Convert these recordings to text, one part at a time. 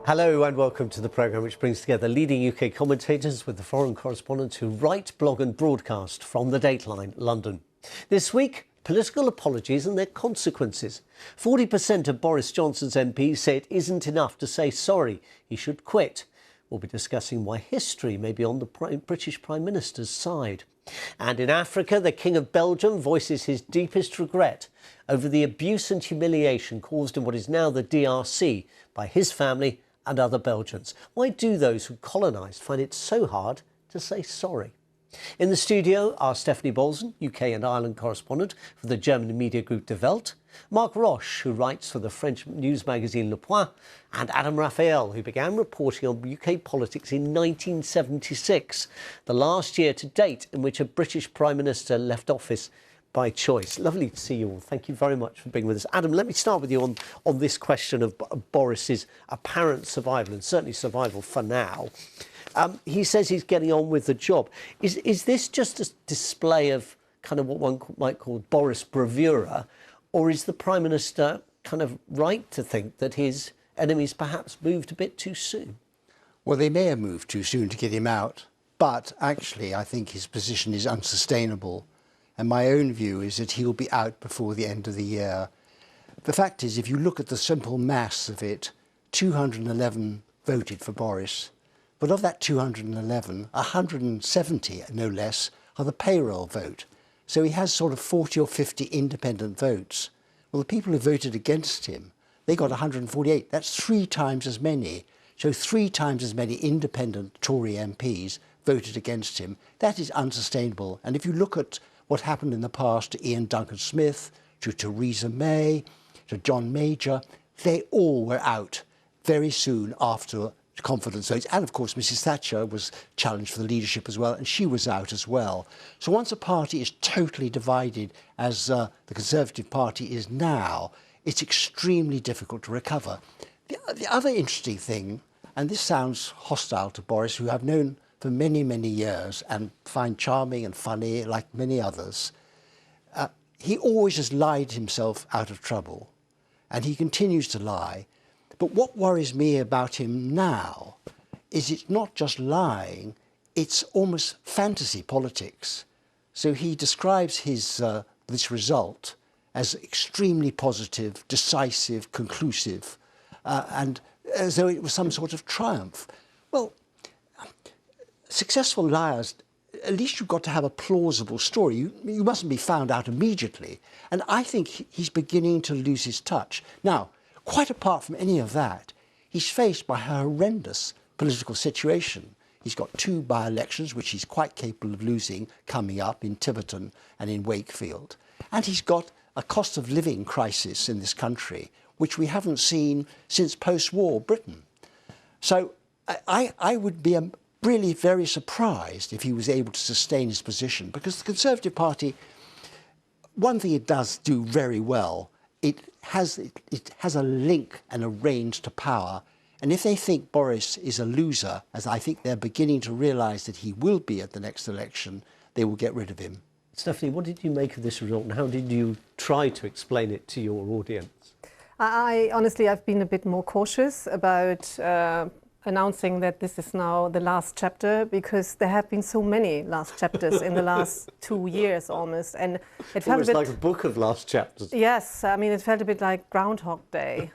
Hello and welcome to the programme which brings together leading UK commentators with the foreign correspondents who write, blog and broadcast from the Dateline London. This week, political apologies and their consequences. 40% of Boris Johnson's MPs say it isn't enough to say sorry, he should quit. We'll be discussing why history may be on the British Prime Minister's side. And in Africa, the King of Belgium voices his deepest regret over the abuse and humiliation caused in what is now the DRC by his family and other Belgians. Why do those who colonised find it so hard to say sorry? In the studio are Stephanie Bolson, UK and Ireland correspondent for the German media group Die Welt, Marc Roche, who writes for the French news magazine Le Point, and Adam Raphael, who began reporting on UK politics in 1976, the last year to date in which a British Prime Minister left office by choice. Lovely to see you all. Thank you very much for being with us. Adam, let me start with you on this question of Boris's apparent survival, and certainly survival for now. He says he's getting on with the job. Is this just a display of kind of what one might call Boris bravura, or is the Prime Minister kind of right to think that his enemies perhaps moved a bit too soon? Well, they may have moved too soon to get him out, but actually I think his position is unsustainable. And my own view is that he'll be out before the end of the year. The fact is, if you look at the simple mass of it, 211 voted for Boris. But of that 211, 170, no less, are the payroll vote. So he has sort of 40 or 50 independent votes. Well, the people who voted against him, they got 148. That's 3 times as many. So 3 times as many independent Tory MPs voted against him. That is unsustainable. And if you look at what happened in the past to Ian Duncan Smith, to Theresa May, to John Major, they all were out very soon after confidence votes. And of course, Mrs. Thatcher was challenged for the leadership as well, and she was out as well. So once a party is totally divided, as the Conservative Party is now, it's extremely difficult to recover. The other interesting thing, and this sounds hostile to Boris, who I've known for many, many years and find charming and funny like many others, he always has lied himself out of trouble, and he continues to lie. But what worries me about him now is it's not just lying, it's almost fantasy politics. So he describes his this result as extremely positive, decisive, conclusive, and as though it was some sort of triumph. Well, successful liars, at least you've got to have a plausible story. You mustn't be found out immediately. And I think he's beginning to lose his touch. Now, quite apart from any of that, he's faced by a horrendous political situation. He's got 2 by-elections, which he's quite capable of losing, coming up in Tiverton and in Wakefield. And he's got a cost of living crisis in this country, which we haven't seen since post-war Britain. So I would be really very surprised if he was able to sustain his position, because the Conservative Party, one thing it does do very well, it has a link and a range to power. And if they think Boris is a loser, as I think they're beginning to realise that he will be at the next election, they will get rid of him. Stephanie, what did you make of this result and how did you try to explain it to your audience? Honestly, I've been a bit more cautious about announcing that this is now the last chapter, because there have been so many last chapters in the last 2 years almost, and it felt almost like a book of last chapters. Yes, I mean, it felt a bit like Groundhog Day.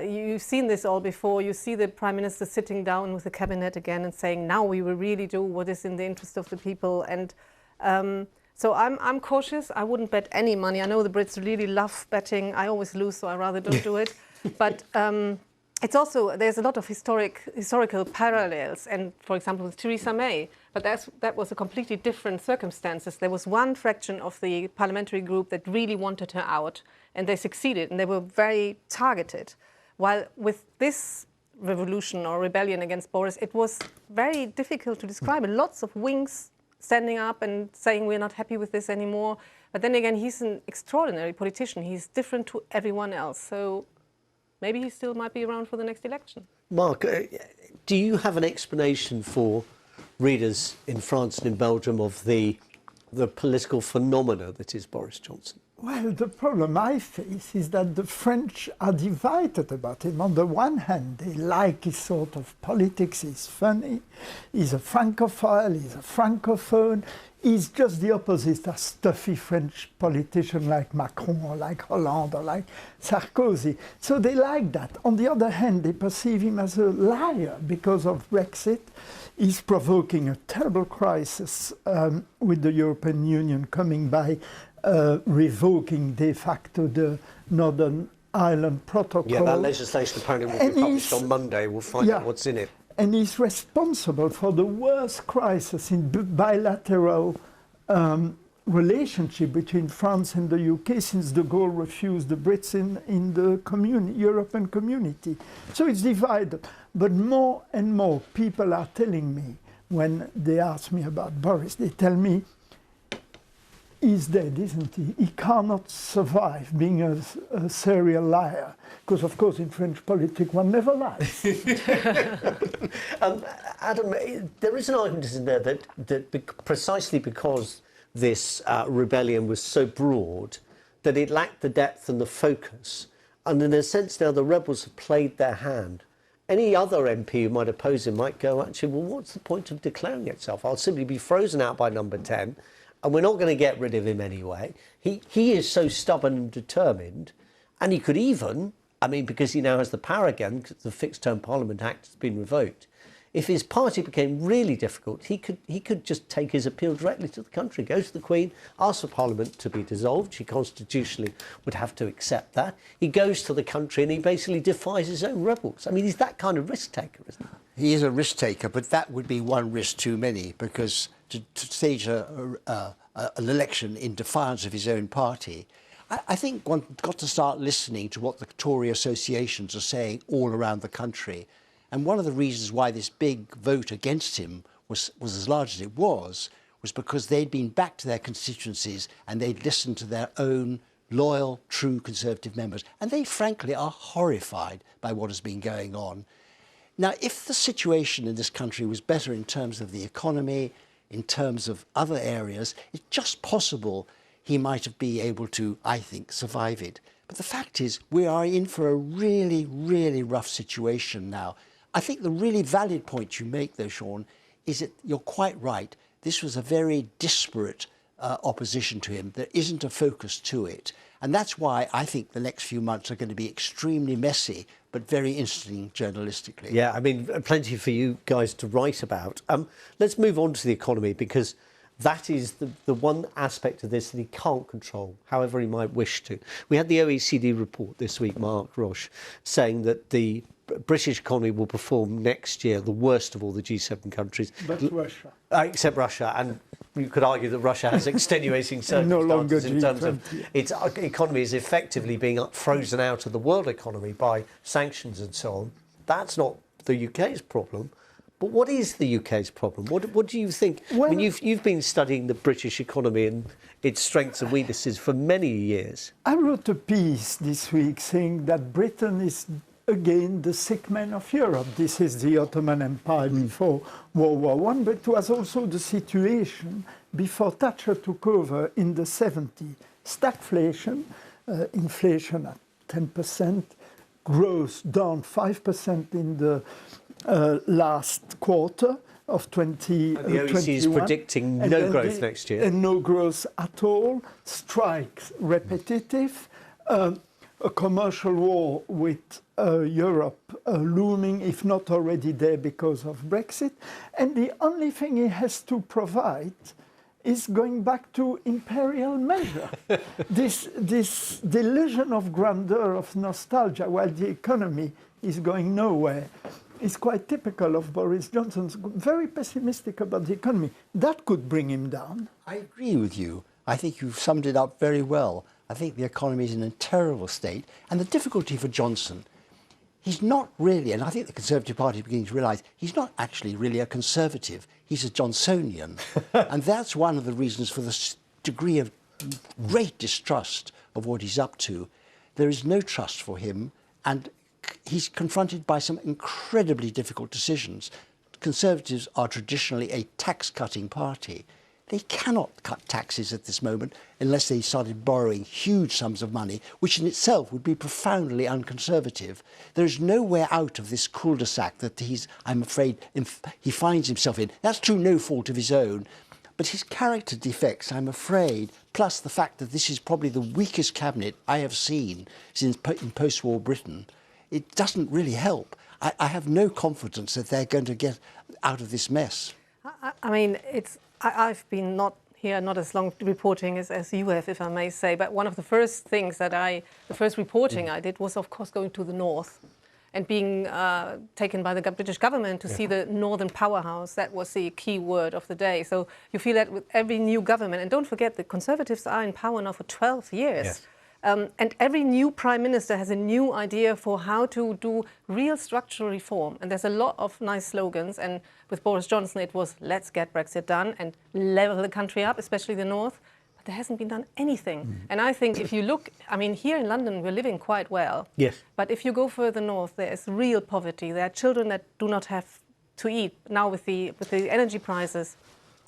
You've seen this all before. You see the Prime Minister sitting down with the cabinet again and saying, now we will really do what is in the interest of the people. And so I'm cautious. I wouldn't bet any money. I know the Brits really love betting. I always lose, so I rather don't do it. But it's also, there's a lot of historical parallels, and for example with Theresa May, but that was a completely different circumstances. There was one fraction of the parliamentary group that really wanted her out, and they succeeded, and they were very targeted. While with this revolution or rebellion against Boris, it was very difficult to describe, and lots of wings standing up and saying we're not happy with this anymore. But then again, he's an extraordinary politician. He's different to everyone else. So maybe he still might be around for the next election. Mark, do you have an explanation for readers in France and in Belgium of the political phenomena that is Boris Johnson? Well, the problem I face is that the French are divided about him. On the one hand, they like his sort of politics, he's funny, he's a francophile, he's a francophone. He's just the opposite, a stuffy French politician like Macron or like Hollande or like Sarkozy. So they like that. On the other hand, they perceive him as a liar because of Brexit. He's provoking a terrible crisis with the European Union coming by revoking de facto the Northern Ireland Protocol. Yeah, that legislation apparently will be published on Monday. We'll find out what's in it. And he's responsible for the worst crisis in bilateral relationship between France and the UK since de Gaulle refused the Brits in the European community. So it's divided. But more and more people are telling me, when they ask me about Boris, they tell me, he's dead, isn't he? He cannot survive being a serial liar. Because, of course, in French politics, one never lies. Adam, there is an argument, isn't there, that precisely because this rebellion was so broad, that it lacked the depth and the focus. And in a sense now, the rebels have played their hand. Any other MP who might oppose him might go, actually, well, what's the point of declaring itself? I'll simply be frozen out by number 10. And we're not going to get rid of him anyway. He is so stubborn and determined, and he could even, I mean, because he now has the power again, because the Fixed Term Parliament Act has been revoked, if his party became really difficult, he could just take his appeal directly to the country, go to the Queen, ask for Parliament to be dissolved. She constitutionally would have to accept that. He goes to the country and he basically defies his own rebels. I mean, he's that kind of risk taker, isn't he? He is a risk taker, but that would be one risk too many, because to stage an election in defiance of his own party, I think one got to start listening to what the Tory associations are saying all around the country. And one of the reasons why this big vote against him was as large as it was because they'd been back to their constituencies and they'd listened to their own loyal, true Conservative members. And they, frankly, are horrified by what has been going on. Now, if the situation in this country was better in terms of the economy, in terms of other areas, it's just possible he might have been able to, I think, survive it. But the fact is, we are in for a really, really rough situation now. I think the really valid point you make, though, Sean, is that you're quite right. This was a very disparate opposition to him. There isn't a focus to it. And that's why I think the next few months are going to be extremely messy, but very interesting journalistically. Yeah, I mean, plenty for you guys to write about. Let's move on to the economy, because that is the one aspect of this that he can't control, however he might wish to. We had the OECD report this week, Mark Roche, saying that the British economy will perform next year the worst of all the G7 countries. But Russia. Except Russia. And you could argue that Russia has extenuating circumstances no longer in terms of its economy is effectively being frozen out of the world economy by sanctions and so on. That's not the UK's problem. But what is the UK's problem? What do you think? Well, I mean, you've been studying the British economy and its strengths and weaknesses for many years. I wrote a piece this week saying that Britain is again the sick man of Europe. This is the Ottoman Empire before World War I, but it was also the situation before Thatcher took over in the 70s. Stagflation, inflation at 10%, growth down 5% in the last quarter of 2021. The OECD is predicting no growth next year. And no growth at all. Strikes repetitive. A commercial war with Europe looming, if not already there because of Brexit. And the only thing he has to provide is going back to imperial measure. this delusion of grandeur, of nostalgia, while the economy is going nowhere, is quite typical of Boris Johnson's very pessimistic about the economy. That could bring him down. I agree with you. I think you've summed it up very well. I think the economy is in a terrible state. And the difficulty for Johnson, he's not really, and I think the Conservative Party is beginning to realise, he's not actually really a Conservative. He's a Johnsonian. And that's one of the reasons for the degree of great distrust of what he's up to. There is no trust for him, and he's confronted by some incredibly difficult decisions. Conservatives are traditionally a tax-cutting party. They cannot cut taxes at this moment unless they started borrowing huge sums of money, which in itself would be profoundly unconservative. There is no way out of this cul-de-sac that I'm afraid, he finds himself in. That's through no fault of his own. But his character defects, I'm afraid, plus the fact that this is probably the weakest cabinet I have seen since in post-war Britain, it doesn't really help. I have no confidence that they're going to get out of this mess. I mean, I've been not as long reporting as you have, if I may say, but one of the first things the first reporting I did was, of course, going to the north and being taken by the British government to see the northern powerhouse. That was the key word of the day. So you feel that with every new government, and don't forget the Conservatives are in power now for 12 years. Yes. And every new prime minister has a new idea for how to do real structural reform. And there's a lot of nice slogans. And with Boris Johnson, it was, let's get Brexit done and level the country up, especially the north. But there hasn't been done anything. And I think if you look, I mean, here in London, we're living quite well. Yes. But if you go further north, there is real poverty. There are children that do not have to eat. Now with the energy prices,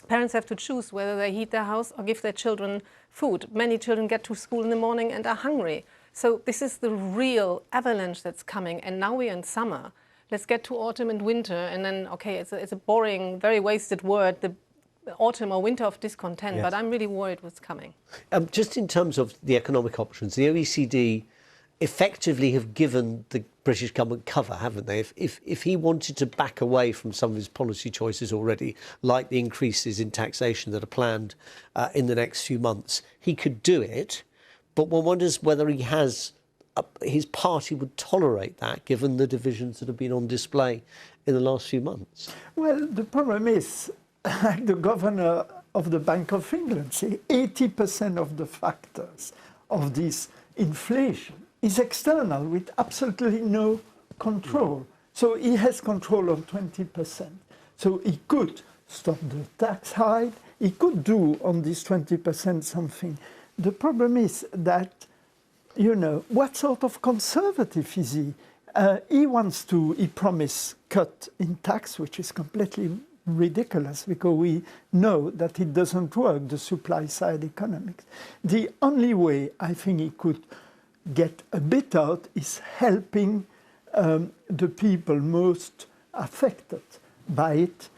parents have to choose whether they heat their house or give their children food. Many children get to school in the morning and are hungry. So this is the real avalanche that's coming. And now we're in summer. Let's get to autumn and winter. And then, okay, it's a boring, very wasted word, the autumn or winter of discontent. Yes. But I'm really worried what's coming. Just in terms of the economic options, the OECD effectively have given the British government cover, haven't they? If he wanted to back away from some of his policy choices already, like the increases in taxation that are planned in the next few months, he could do it. But one wonders whether his party would tolerate that, given the divisions that have been on display in the last few months. Well, the problem is, like the governor of the Bank of England say, 80% of the factors of this inflation is external with absolutely no control. So he has control of 20%. So he could stop the tax hike, he could do on this 20% something. The problem is that, you know, what sort of conservative is he? He promised cut in tax, which is completely ridiculous because we know that it doesn't work, the supply side economics. The only way I think he could get a bit out is helping the people most affected by it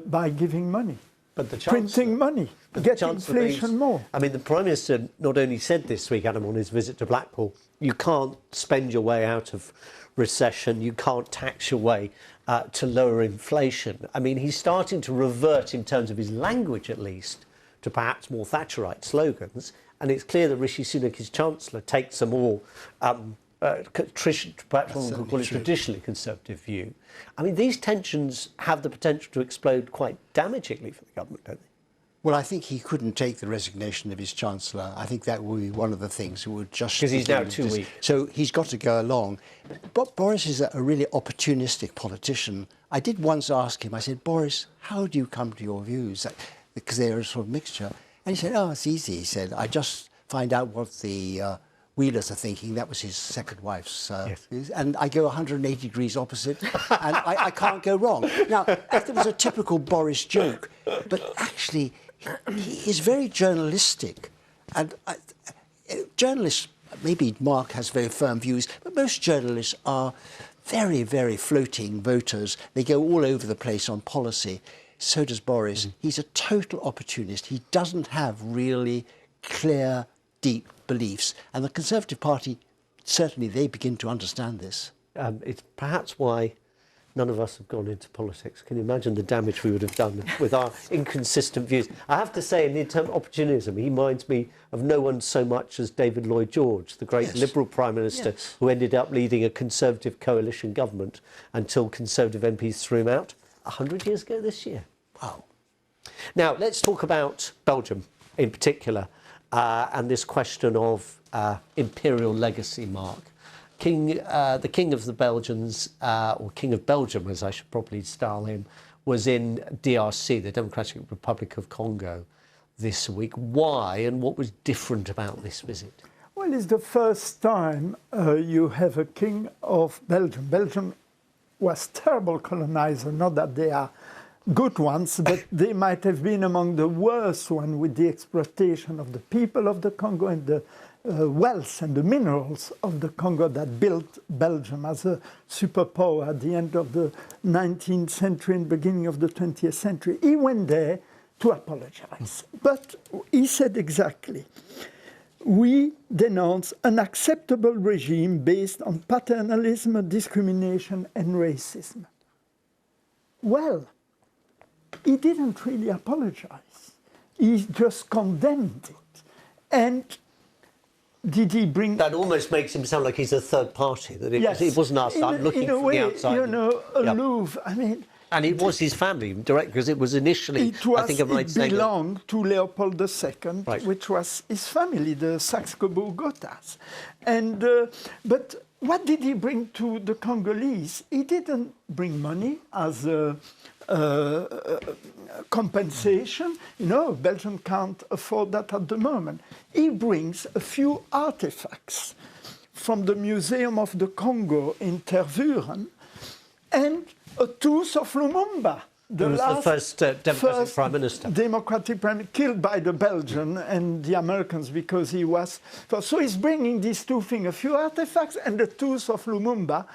by giving money, but the printing money, get inflation more. I mean, the Prime Minister not only said this week, Adam, on his visit to Blackpool, you can't spend your way out of recession, you can't tax your way to lower inflation. I mean, he's starting to revert, in terms of his language at least, to perhaps more Thatcherite slogans. And it's clear that Rishi Sunak, his Chancellor, takes a more, perhaps one could call it traditionally conservative view. I mean, these tensions have the potential to explode quite damagingly for the government, don't they? Well, I think he couldn't take the resignation of his Chancellor. I think that would be one of the things that would just... Because he's now too weak. So he's got to go along. But Boris is a really opportunistic politician. I did once ask him, I said, Boris, how do you come to your views? Because they're a sort of mixture. And he said, oh, it's easy. He said, I just find out what the Wheelers are thinking. That was his second wife's views. And I go 180 degrees opposite, and I can't go wrong. Now, that was a typical Boris joke, but actually, he is very journalistic. And journalists, maybe Mark has very firm views, but most journalists are very, very floating voters. They go all over the place on policy. So does Boris. He's a total opportunist. He doesn't have really clear, deep beliefs. And the Conservative Party, certainly they begin to understand this. It's perhaps why none of us have gone into politics. Can you imagine the damage we would have done with our inconsistent views? I have to say, in the term opportunism, he reminds me of no one so much as David Lloyd George, the great Liberal Prime Minister who ended up leading a Conservative coalition government until Conservative MPs threw him out 100 years ago this year. Wow. Now, let's talk about Belgium in particular and this question of imperial legacy, Mark. The King of the Belgians, or King of Belgium, as I should probably style him, was in DRC, the Democratic Republic of Congo, this week. Why and what was different about this visit? Well, it's the first time you have a King of Belgium. Belgium was terrible colonizer, not that they are good ones, but they might have been among the worst ones, with the exploitation of the people of the Congo and the wealth and the minerals of the Congo that built Belgium as a superpower at the end of the 19th century and beginning of the 20th century. He went there to apologize. But he said exactly, we denounce an acceptable regime based on paternalism, discrimination and racism. Well, he didn't really apologize. He just condemned it. And did he bring... That almost makes him sound like he's a third party, that it, Yes. it wasn't us. I'm looking in a from way, the outside. you know, Yeah. aloof. I mean... And it was his family, direct, because it was initially, I think I'm right it saying that- belonged to Leopold II, Right. which was his family, the Saxe-Cobourg-Gotthas. And, but what did he bring to the Congolese? He didn't bring money as a compensation. You know, Belgium can't afford that at the moment. He brings a few artifacts from the Museum of the Congo in Tervuren and a tooth of Lumumba. He was the first democratic prime minister. Democratic prime minister, killed by the Belgians and the Americans because he was... So he's bringing these two things, a few artifacts and the tooth of Lumumba,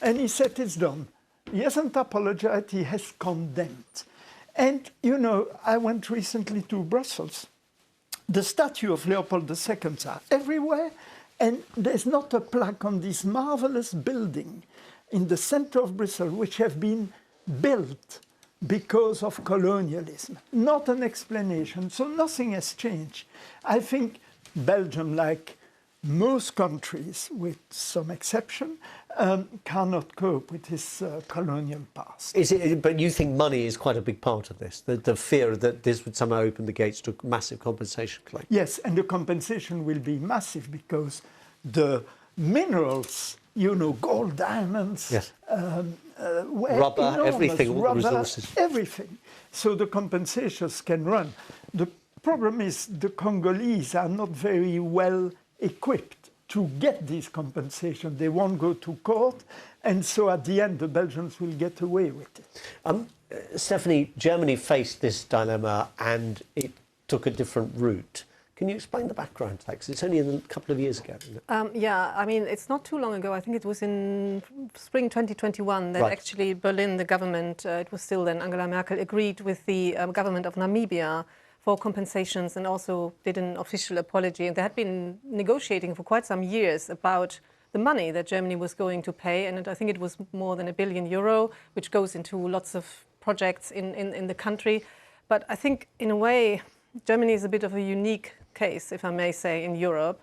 and he said it's done. He hasn't apologized, he has condemned. And, you know, I went recently to Brussels. The statue of Leopold II are everywhere, and there's not a plaque on this marvelous building in the center of Brussels, which have been built because of colonialism. Not an explanation, so nothing has changed. I think Belgium, like most countries, with some exception, cannot cope with this colonial past. But you think money is quite a big part of this, the fear that this would somehow open the gates to a massive compensation claim? Yes, and the compensation will be massive because the minerals, you know, gold, diamonds, Yes. were Rubber, enormous. everything, all the resources. Everything. So the compensations can run. The problem is the Congolese are not very well equipped to get these compensations. They won't go to court, and so at the end the Belgians will get away with it. Stephanie, Germany faced this dilemma and it took a different route. Can you explain the background to that? Because it's only a couple of years ago, isn't it? Yeah, I mean, it's not too long ago. I think it was in spring 2021 that Right. actually Berlin, the government, it was still then Angela Merkel, agreed with the government of Namibia for compensations and also did an official apology. And they had been negotiating for quite some years about the money that Germany was going to pay. And I think it was more than €1 billion, which goes into lots of projects in the country. But I think, in a way, Germany is a bit of a unique case, if I may say, in Europe,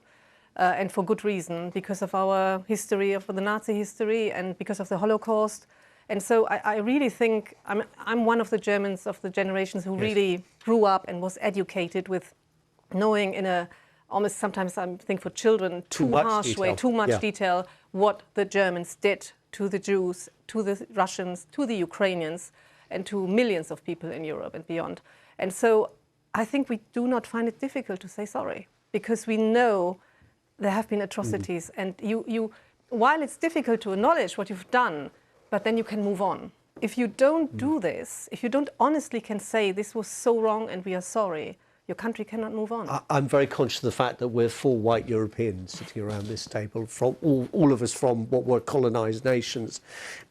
and for good reason, because of our history, of the Nazi history, and because of the Holocaust. And so I really think I'm one of the Germans of the generations who Yes. really grew up and was educated with knowing in a almost sometimes I think for children too much harsh detail. way, too much Yeah. detail, what the Germans did to the Jews, to the Russians, to the Ukrainians, and to millions of people in Europe and beyond. And so I think we do not find it difficult to say sorry, because we know there have been atrocities. And while it's difficult to acknowledge what you've done, but then you can move on. If you don't do this, if you don't honestly can say this was so wrong and we are sorry, your country cannot move on. I'm very conscious of the fact that we're 4 white Europeans sitting around this table, from all of us from what were colonised nations.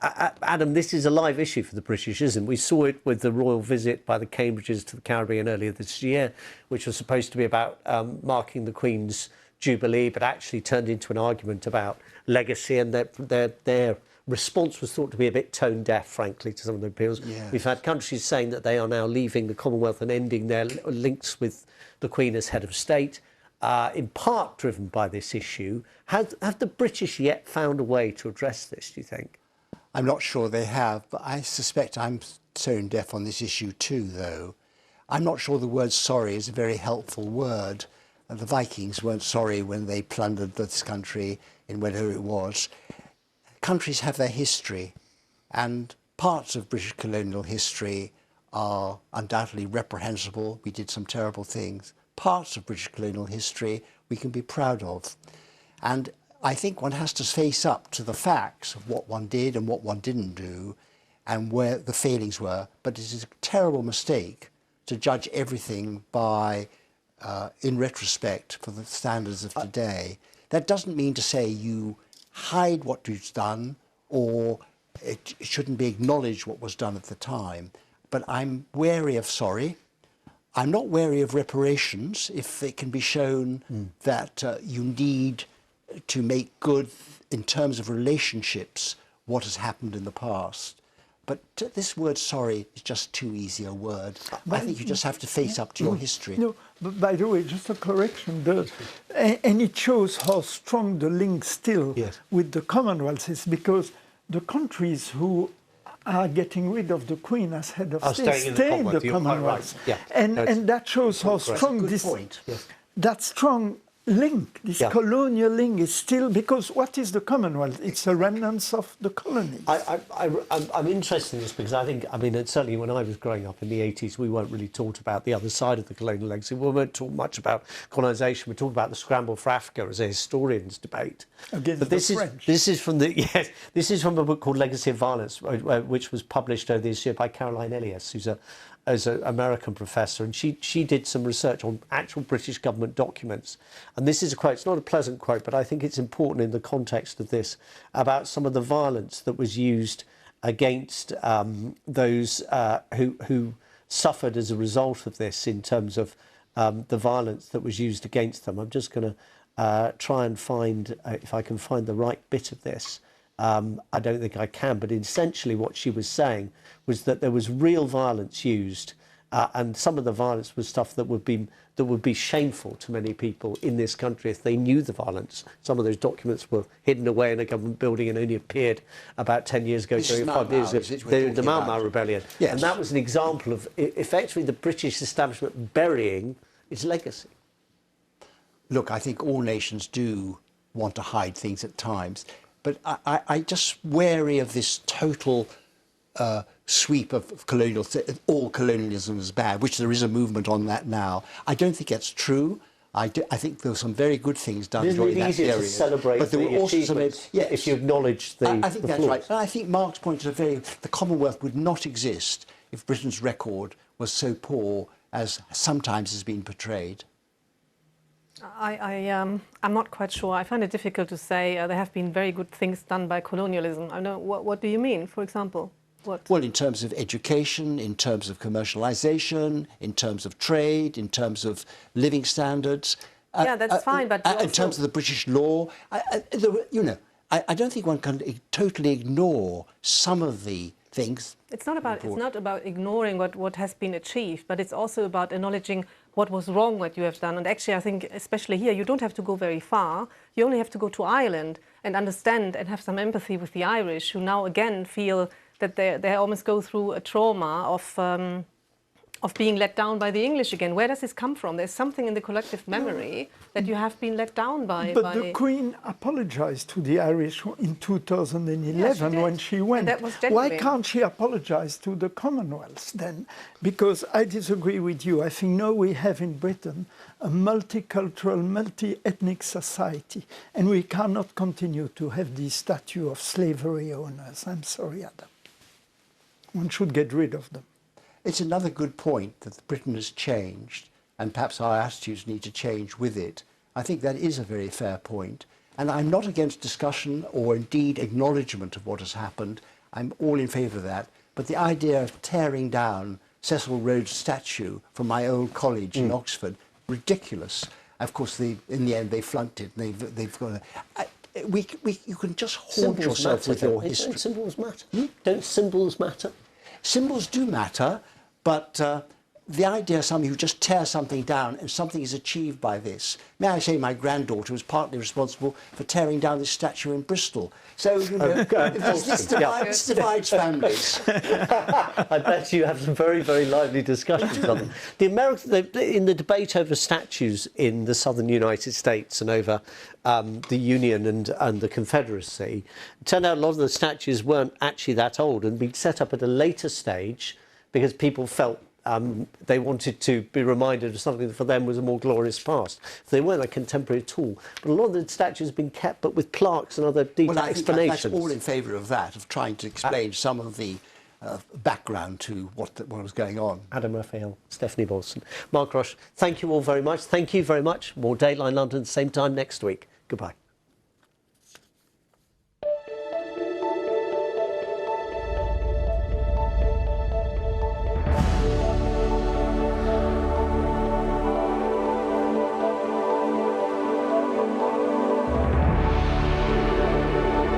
Adam, this is a live issue for the British, isn't it? We saw it with the royal visit by the Cambridges to the Caribbean earlier this year, which was supposed to be about marking the Queen's Jubilee, but actually turned into an argument about legacy, and their response was thought to be a bit tone deaf, frankly, to some of the appeals. Yes. We've had countries saying that they are now leaving the Commonwealth and ending their links with the Queen as head of state, in part driven by this issue. Have the British yet found a way to address this, do you think? I'm not sure they have, but I suspect I'm tone deaf on this issue too, though. I'm not sure the word sorry is a very helpful word. The Vikings weren't sorry when they plundered this country in whatever it was. Countries have their history, and parts of British colonial history are undoubtedly reprehensible. We did some terrible things. Parts of British colonial history we can be proud of. And I think one has to face up to the facts of what one did and what one didn't do. and where the failings were, but it is a terrible mistake to judge everything by, in retrospect, for the standards of today. That doesn't mean to say you hide what you've done or it shouldn't be acknowledged what was done at the time. But I'm wary of sorry. I'm not wary of reparations if it can be shown that you need to make good in terms of relationships what has happened in the past. But this word sorry is just too easy a word. I think you just have to face up to your history. No, but by the way, just a correction, and it shows how strong the link still with the Commonwealth is, because the countries who are getting rid of the Queen as head of state stay in the Commonwealth. Yeah. And that shows how strong this, that strong link, this colonial link is still, because what is the Commonwealth? It's a remnants of the colonies. I'm interested in this because I mean, certainly when I was growing up in the 80s, we weren't really taught about the other side of the colonial legacy. We weren't taught much about colonisation. We talked about the scramble for Africa as a historian's debate. Against but this the is French. This is from a book called Legacy of Violence, which was published this year by Caroline Elias, who's an American professor, and she did some research on actual British government documents. And this is a quote, it's not a pleasant quote, but I think it's important in the context of this, about some of the violence that was used against those who suffered as a result of this, in terms of the violence that was used against them. I'm just going to try and find, if I can find the right bit of this. I don't think I can, but essentially what she was saying was that there was real violence used, and some of the violence was stuff that would be shameful to many people in this country if they knew the violence. Some of those documents were hidden away in a government building and only appeared about 10 years ago, during 5 years ago, the Mau Mau Rebellion. Yes. And that was an example of effectively the British establishment burying its legacy. Look, I think all nations do want to hide things at times. But I just wary of this total sweep of colonial, all colonialism is bad, which there is a movement on that now. I don't think that's true. I think there were some very good things done during that period. To celebrate, but there were also some, if you acknowledge the I think that's flaws. right. And I think Mark's point is the Commonwealth would not exist if Britain's record was so poor as sometimes has been portrayed. I'm not quite sure. I find it difficult to say there have been very good things done by colonialism. I know. What do you mean, for example? What? Well, in terms of education, in terms of commercialisation, in terms of trade, in terms of living standards. Yeah, that's fine, but in terms of the British law, I don't think one can totally ignore some of the things. It's not about ignoring what has been achieved, but it's also about acknowledging what was wrong, what you have done. And actually, I think, especially here, you don't have to go very far. You only have to go to Ireland and understand and have some empathy with the Irish, who now again feel that they almost go through a trauma of being let down by the English again. Where does this come from? There's something in the collective memory that you have been let down by. But the Queen apologised to the Irish in 2011 when she went. And that was genuine. Why can't she apologise to the Commonwealth then? Because I disagree with you. I think now we have in Britain a multicultural, multi-ethnic society, and we cannot continue to have the statue of slavery owners. I'm sorry, Adam. One should get rid of them. It's another good point that Britain has changed, and perhaps our attitudes need to change with it. I think that is a very fair point. And I'm not against discussion or indeed acknowledgement of what has happened. I'm all in favour of that. But the idea of tearing down Cecil Rhodes' statue from my old college in Oxford, ridiculous. Of course, in the end, they flunked it. They've got you can just haunt yourself with your history. Don't symbols matter? Don't symbols matter? Symbols do matter, but the idea of somebody who just tears something down and something is achieved by this. May I say my granddaughter was partly responsible for tearing down this statue in Bristol. So, you know, this divides families. I bet you have some very, very lively discussions on them. In the debate over statues in the southern United States and over the Union and the Confederacy, it turned out a lot of the statues weren't actually that old and been set up at a later stage because people felt they wanted to be reminded of something that for them was a more glorious past. They weren't a contemporary at all. But a lot of the statues have been kept, but with plaques and other detailed explanations. That's all in favour of that, of trying to explain some of the background to what was going on. Adam Raphael, Stephanie Wilson, Mark Rush, thank you all very much. Thank you very much. More Dateline London, same time next week. Goodbye.